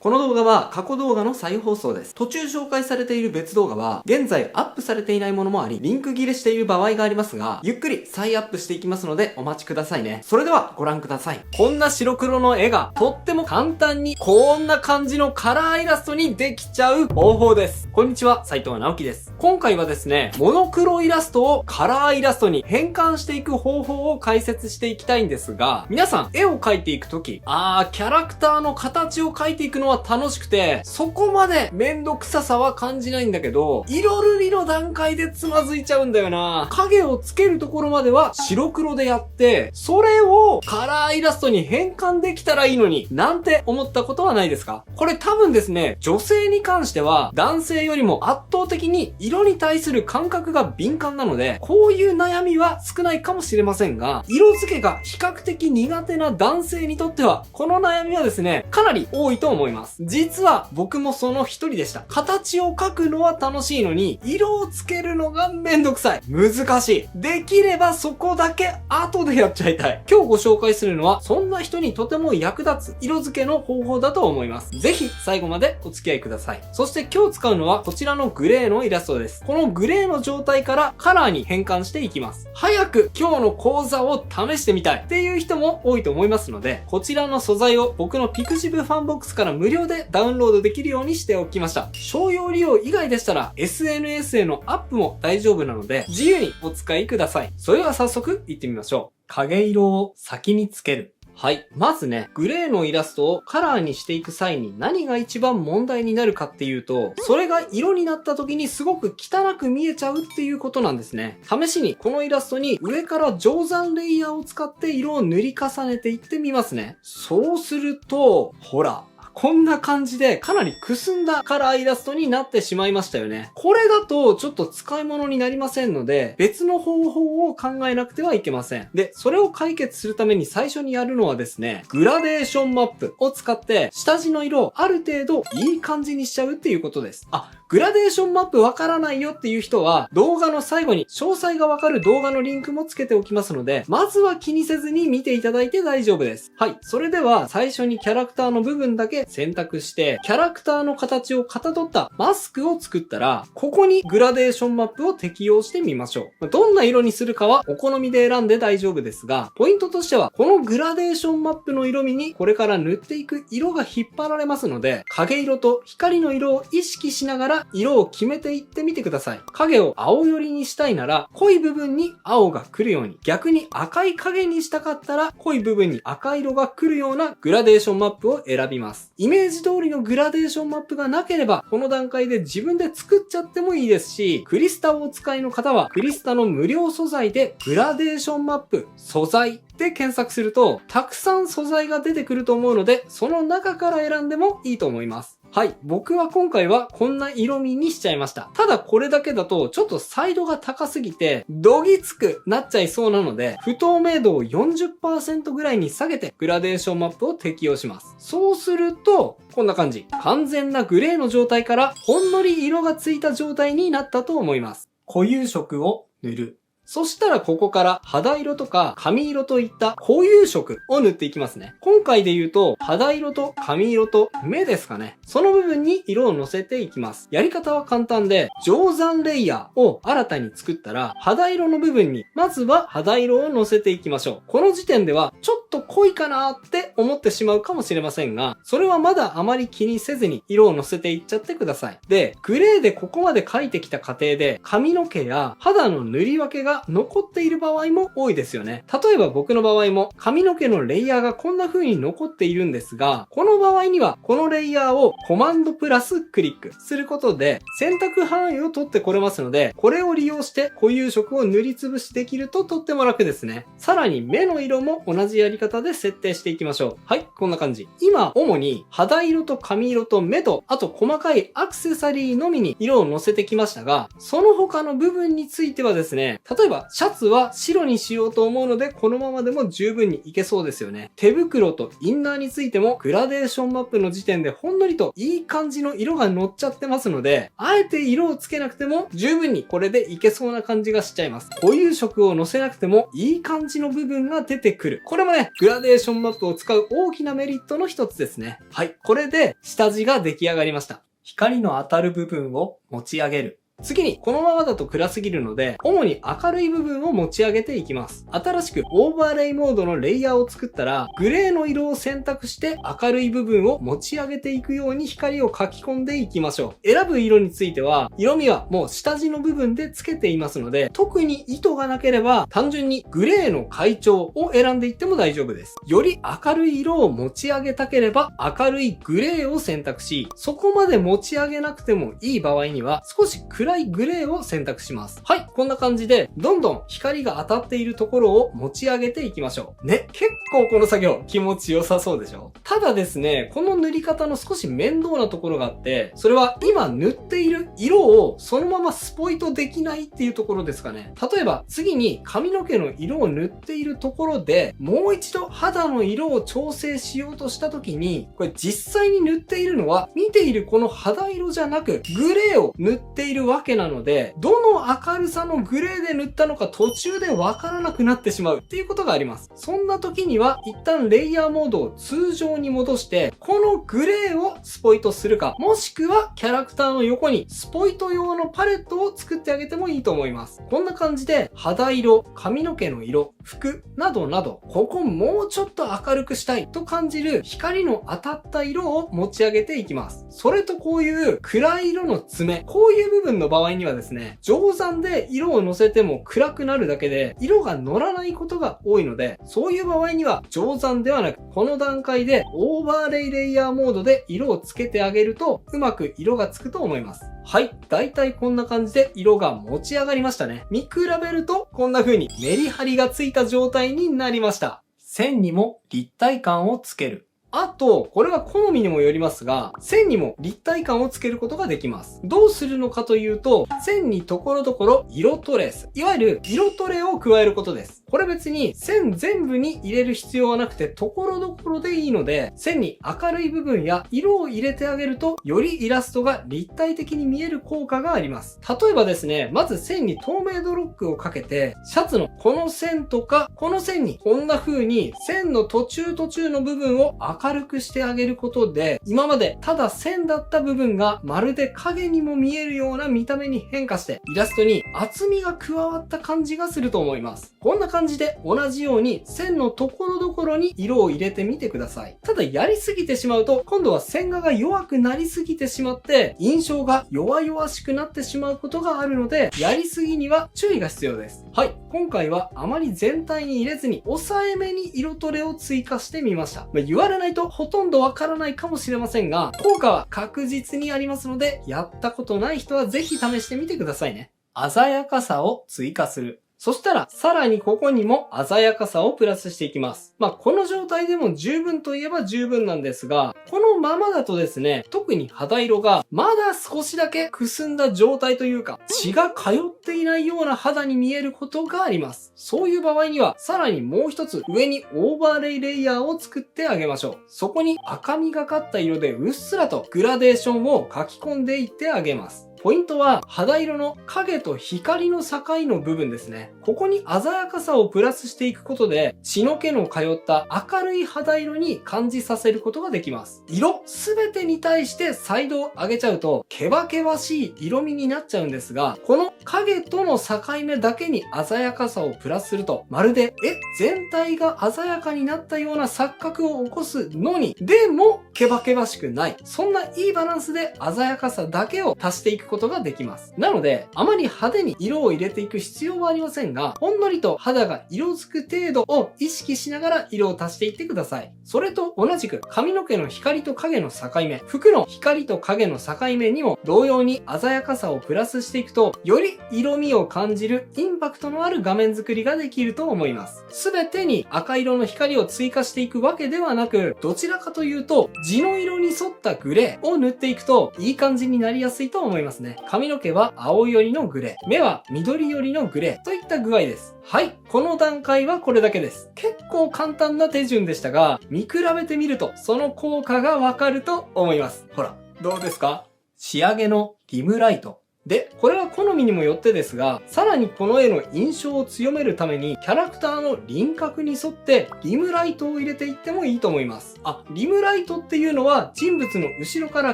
この動画は過去動画の再放送です。途中紹介されている別動画は、現在アップされていないものもあり、リンク切れしている場合がありますが、ゆっくり再アップしていきますのでお待ちくださいね。それではご覧ください。こんな白黒の絵が、とっても簡単にこんな感じのカラーイラストにできちゃう方法です。こんにちは、斉藤直樹です。今回はですね、モノクロイラストをカラーイラストに変換していく方法を解説していきたいんですが、皆さん絵を描いていくとき、キャラクターの形を描いていくのは楽しくて、そこまでめんどくささは感じないんだけど、色塗りの段階でつまずいちゃうんだよな。影をつけるところまでは白黒でやって、それをカラーイラストに変換できたらいいのに、なんて思ったことはないですか？これ多分ですね、女性に関しては男性よりも圧倒的に色に対する感覚が敏感なので、こういう悩みは少ないかもしれませんが、色付けが比較的苦手な男性にとっては、この悩みはですね、かなり多いと思います。実は僕もその一人でした。形を描くのは楽しいのに、色をつけるのがめんどくさい。難しい。できればそこだけ後でやっちゃいたい。今日ご紹介するのは、そんな人にとても役立つ色付けの方法だと思います。ぜひ最後までお付き合いください。そして今日使うのはこちらのグレーのイラストです。このグレーの状態からカラーに変換していきます。早く今日の講座を試してみたいっていう人も多いと思いますので、こちらの素材を僕のピクシブファンボックスから無料でダウンロードできるようにしておきました。商用利用以外でしたら SNS へのアップも大丈夫なので自由にお使いください。それでは早速行ってみましょう。影色を先につける。はい。まずね、グレーのイラストをカラーにしていく際に何が一番問題になるかっていうと、それが色になった時にすごく汚く見えちゃうっていうことなんですね。試しにこのイラストに上から定山レイヤーを使って色を塗り重ねていってみますね。そうすると、ほら。こんな感じでかなりくすんだカラーイラストになってしまいましたよね。これだとちょっと使い物になりませんので、別の方法を考えなくてはいけません。で、それを解決するために最初にやるのはですね、グラデーションマップを使って下地の色をある程度いい感じにしちゃうっていうことです。グラデーションマップわからないよっていう人は動画の最後に詳細がわかる動画のリンクもつけておきますので、まずは気にせずに見ていただいて大丈夫です。はい。それでは最初にキャラクターの部分だけ選択して、キャラクターの形をかたどったマスクを作ったら、ここにグラデーションマップを適用してみましょう。どんな色にするかはお好みで選んで大丈夫ですが、ポイントとしてはこのグラデーションマップの色味にこれから塗っていく色が引っ張られますので、影色と光の色を意識しながら色を決めていってみてください。影を青寄りにしたいなら濃い部分に青が来るように、逆に赤い影にしたかったら濃い部分に赤色が来るようなグラデーションマップを選びます。イメージ通りのグラデーションマップがなければこの段階で自分で作っちゃってもいいですし、クリスタをお使いの方はクリスタの無料素材でグラデーションマップ素材で検索するとたくさん素材が出てくると思うので、その中から選んでもいいと思います。はい。僕は今回はこんな色味にしちゃいました。ただこれだけだとちょっとサイドが高すぎてどぎつくなっちゃいそうなので、不透明度を 40% ぐらいに下げてグラデーションマップを適用します。そうするとこんな感じ。完全なグレーの状態からほんのり色がついた状態になったと思います。固有色を塗る。そしたらここから肌色とか髪色といった固有色を塗っていきますね。今回で言うと肌色と髪色と目ですかね。その部分に色を乗せていきます。やり方は簡単で、定山レイヤーを新たに作ったら肌色の部分にまずは肌色を乗せていきましょう。この時点ではちょっと濃いかなって思ってしまうかもしれませんが、それはまだあまり気にせずに色を乗せていっちゃってください。で、グレーでここまで描いてきた過程で髪の毛や肌の塗り分けが残っている場合も多いですよね。例えば僕の場合も髪の毛のレイヤーがこんな風に残っているんですが、この場合にはこのレイヤーをコマンドプラスクリックすることで選択範囲を取ってこれますので、これを利用して固有色を塗りつぶしできるととっても楽ですね。さらに目の色も同じやり方で設定していきましょう。はい、こんな感じ。今主に肌色と髪色と目と、あと細かいアクセサリーのみに色を乗せてきましたが、その他の部分についてはですね、例ええば、シャツは白にしようと思うので、このままでも十分にいけそうですよね。手袋とインナーについても、グラデーションマップの時点でほんのりといい感じの色が乗っちゃってますので、あえて色をつけなくても十分にこれでいけそうな感じがしちゃいます。固有色を乗せなくてもいい感じの部分が出てくる。これもね、グラデーションマップを使う大きなメリットの一つですね。はい。これで下地が出来上がりました。光の当たる部分を持ち上げる。次に、このままだと暗すぎるので、主に明るい部分を持ち上げていきます。新しくオーバーレイモードのレイヤーを作ったら、グレーの色を選択して明るい部分を持ち上げていくように光を書き込んでいきましょう。選ぶ色については、色味はもう下地の部分で付けていますので、特に意図がなければ、単純にグレーの階調を選んでいっても大丈夫です。より明るい色を持ち上げたければ、明るいグレーを選択し、そこまで持ち上げなくてもいい場合には、少し暗いグレーを選択します。はい、こんな感じで、どんどん光が当たっているところを持ち上げていきましょう。ね、結構この作業気持ちよさそうでしょ？ただですね、この塗り方の少し面倒なところがあって、それは今塗っている色をそのままスポイトできないっていうところですかね。例えば、次に髪の毛の色を塗っているところで、もう一度肌の色を調整しようとした時に、これ実際に塗っているのは、見ているこの肌色じゃなく、グレーを塗っているわけなので、どの明るさのグレーで塗ったのか途中でわからなくなってしまうっていうことがあります。そんな時には一旦レイヤーモードを通常に戻して、このグレーをスポイトするか、もしくはキャラクターの横にスポイト用のパレットを作ってあげてもいいと思います。こんな感じで肌色、髪の毛の色、服などなど、ここもうちょっと明るくしたいと感じる光の当たった色を持ち上げていきます。それとこういう暗い色の爪、こういう部分の場合にはですね、定山で色を乗せても暗くなるだけで色が乗らないことが多いので、そういう場合には定山ではなく、この段階でオーバーレイレイヤーモードで色をつけてあげるとうまく色がつくと思います。はい。だいたいこんな感じで色が持ち上がりましたね。見比べるとこんな風にメリハリがついた状態になりました。線にも立体感をつける。あと、これは好みにもよりますが、線にも立体感をつけることができます。どうするのかというと、線にところどころ色トレース。いわゆる色トレを加えることです。これ別に線全部に入れる必要はなくて、ところどころでいいので、線に明るい部分や色を入れてあげると、よりイラストが立体的に見える効果があります。例えばですね、まず線に透明度ロックをかけて、シャツのこの線とか、この線にこんな風に線の途中の部分を明るくしてあげることで、今までただ線だった部分がまるで影にも見えるような見た目に変化して、イラストに厚みが加わった感じがすると思います。こんな感じで同じように線のところどころに色を入れてみてください。ただやりすぎてしまうと、今度は線画が弱くなりすぎてしまって、印象が弱々しくなってしまうことがあるので、やりすぎには注意が必要です。はい。今回はあまり全体に入れずに、抑えめに色トレを追加してみました。言われないとほとんどわからないかもしれませんが、効果は確実にありますので、やったことない人はぜひ試してみてくださいね。鮮やかさを追加する。そしたら、さらにここにも鮮やかさをプラスしていきます。この状態でも十分といえば十分なんですが、このままだとですね、特に肌色がまだ少しだけくすんだ状態というか、血が通っていないような肌に見えることがあります。そういう場合には、さらにもう一つ上にオーバーレイレイヤーを作ってあげましょう。そこに赤みがかった色でうっすらとグラデーションを書き込んでいってあげます。ポイントは肌色の影と光の境の部分ですね。ここに鮮やかさをプラスしていくことで血の気の通った明るい肌色に感じさせることができます。色すべてに対して彩度を上げちゃうとケバケバしい色味になっちゃうんですが、この影との境目だけに鮮やかさをプラスすると、まるで全体が鮮やかになったような錯覚を起こすのに、でもケバケバしくない。そんないいバランスで鮮やかさだけを足していくことができます。なので、あまり派手に色を入れていく必要はありませんが、ほんのりと肌が色づく程度を意識しながら色を足していってください。それと同じく髪の毛の光と影の境目、服の光と影の境目にも同様に鮮やかさをプラスしていくと、より色味を感じるインパクトのある画面作りができると思います。すべてに赤色の光を追加していくわけではなく、どちらかというと地の色に沿ったグレーを塗っていくといい感じになりやすいと思います。ますね。髪の毛は青寄りのグレー、目は緑寄りのグレーといった具合です。はい。この段階はこれだけです。結構簡単な手順でしたが、見比べてみるとその効果がわかると思います。ほら、どうですか？仕上げのリムライト。で、これは好みにもよってですが、さらにこの絵の印象を強めるために、キャラクターの輪郭に沿ってリムライトを入れていってもいいと思います。リムライトっていうのは人物の後ろから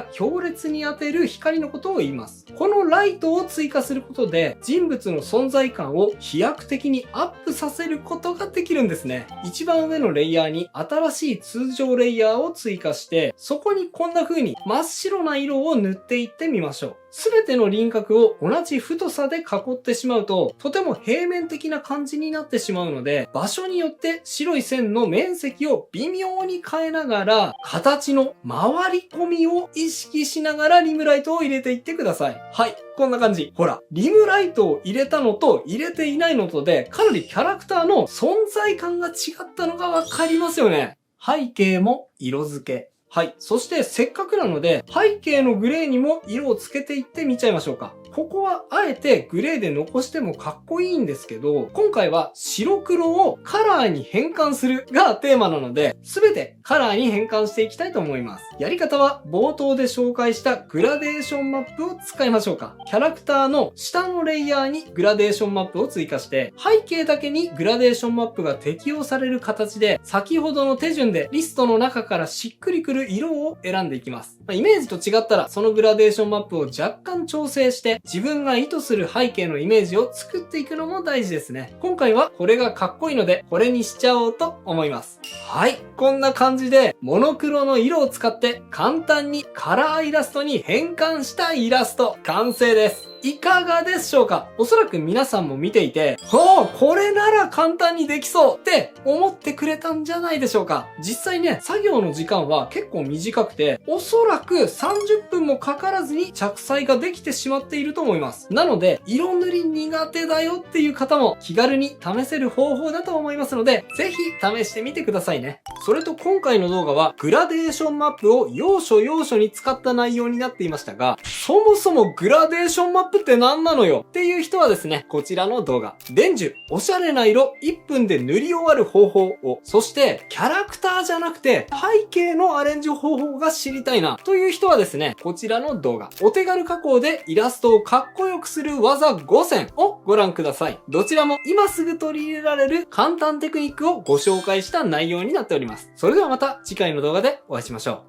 強烈に当てる光のことを言います。このライトを追加することで、人物の存在感を飛躍的にアップさせることができるんですね。一番上のレイヤーに新しい通常レイヤーを追加して、そこにこんな風に真っ白な色を塗っていってみましょう。すべての輪郭を同じ太さで囲ってしまうと、とても平面的な感じになってしまうので、場所によって白い線の面積を微妙に変えながら、形の回り込みを意識しながらリムライトを入れていってください。はい。こんな感じ。ほら、リムライトを入れたのと入れていないのとで、かなりキャラクターの存在感が違ったのがわかりますよね。背景も色付け。はい。そしてせっかくなので、背景のグレーにも色をつけていってみちゃいましょうか。ここはあえてグレーで残してもかっこいいんですけど、今回は白黒をカラーに変換するがテーマなので、すべてカラーに変換していきたいと思います。やり方は冒頭で紹介したグラデーションマップを使いましょうか。キャラクターの下のレイヤーにグラデーションマップを追加して、背景だけにグラデーションマップが適用される形で、先ほどの手順でリストの中からしっくりくる色を選んでいきます。イメージと違ったら、そのグラデーションマップを若干調整して、自分が意図する背景のイメージを作っていくのも大事ですね。今回はこれがかっこいいので、これにしちゃおうと思います。はい。こんな感じで、モノクロの色を使って簡単にカラーイラストに変換したイラスト、完成です。いかがでしょうか？おそらく皆さんも見ていて、これなら簡単にできそうって思ってくれたんじゃないでしょうか？実際ね、作業の時間は結構短くて、おそらく30分もかからずに着彩ができてしまっていると思います。なので、色塗り苦手だよっていう方も気軽に試せる方法だと思いますので、ぜひ試してみてくださいね。それと今回の動画は、グラデーションマップを要所要所に使った内容になっていましたが、そもそもグラデーションマップって何なのよっていう人はですね、こちらの動画、伝授、おしゃれな色1分で塗り終わる方法を、そしてキャラクターじゃなくて背景のアレンジ方法が知りたいなという人はですね、こちらの動画、お手軽加工でイラストをかっこよくする技5選をご覧ください。どちらも今すぐ取り入れられる簡単テクニックをご紹介した内容になっております。それではまた次回の動画でお会いしましょ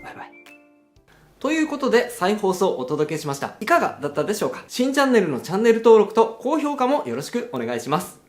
う。バイバイ。ということで再放送をお届けしました。いかがだったでしょうか？新チャンネルのチャンネル登録と高評価もよろしくお願いします。